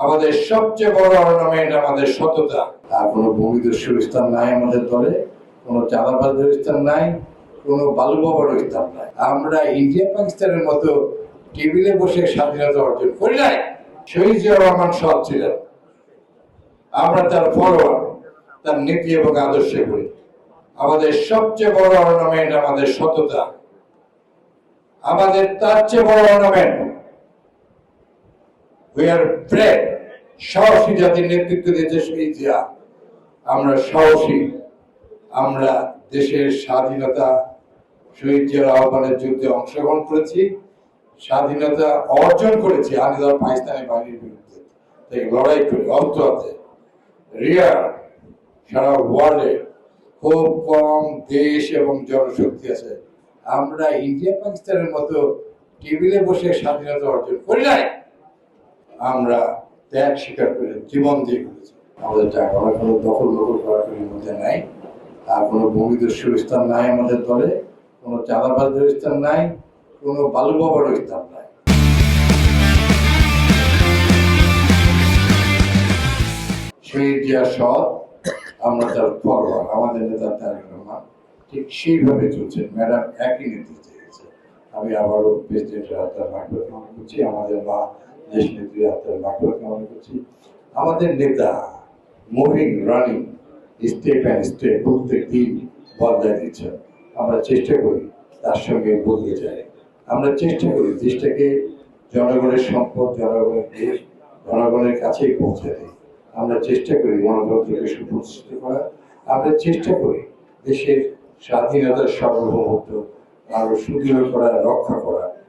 আমাদের সবচেয়ে বড় অর্নামেন্ট আমাদের সততা। আর কোনো ভূমিদস্যুর স্থান নাই আমাদের দলে, কোনো চাঁদাবাজের স্থান নাই, কোনো বালুবাবার স্থান নাই। আমরা ইন্ডিয়া পাকিস্তানের মতো টেবিলে বসে স্বাধীনতা অর্জন করি নাই। শহীদ জিয়াউর রহমান সৎ ছিলেন, আমরা তার ফলোয়ার, তার নীতি এবং আদর্শে করি। আমাদের সবচেয়ে বড় অর্নামেন্ট আমাদের সততা। আমাদের তার চেয়ে বড় অর্নামেন্ট উই আর ব্রেভ। সাহসী জাতির নেতৃত্ব দিয়েছে শহীদ জিয়া। আমরা সাহসী, আমরা দেশের স্বাধীনতা শহীদ জিয়ার আহ্বানের যুদ্ধে অংশগ্রহণ করেছি, স্বাধীনতা অর্জন করেছি আনিদার পাকিস্তানি বাহিনীর বিরুদ্ধে, তাই লড়াই করে অস্ত্র হাতে। রিয়ার সারা ওয়ার্ল্ডে খুব কম দেশ এবং জনশক্তি আছে। আমরা ইন্ডিয়া পাকিস্তানের মতো টেবিলে বসে স্বাধীনতা অর্জন করি নাই, আমরা ত্যাগ স্বীকার করে জীবন দিয়ে করেছি। আমাদের টাকা কোনো দখল করার মধ্যে নাই, আর কোনো ভূমিদস্যুর স্থান নাই আমাদের দলে, কোনো চাঁদাবাজের স্থান নাই, কোনো বালুবাবার স্থান নাই। শহীদ জিয়া সৎ, আমরা তার ফলোয়ার। আমাদের নেতা তারেক রহমান ঠিক সেইভাবে চলছে, ম্যাডাম একই নেতৃত্বে গেছে। আমি আবারও প্রেসিডেন্টের আত্মার মাঠে কামনা করছি, আমাদের মা দেশ নেত্রীর আত্মার মাঠে কামনা করছি। আমাদের নেতা moving running step and step প্রত্যেক দিন বদলায় দিচ্ছেন। আমরা চেষ্টা করি তার সঙ্গে বদলে যাই। আমরা চেষ্টা করি দেশটাকে জনগণের সম্পদ, জনগণের দেশ, জনগণের কাছেই পৌঁছে দিই। আমরা চেষ্টা করি গণতন্ত্রকে সুপ্রতিষ্ঠিত করা। আমরা চেষ্টা করি দেশের স্বাধীনতার সার্বভৌমত্ব আরো সুদৃঢ় করা, রক্ষা করা।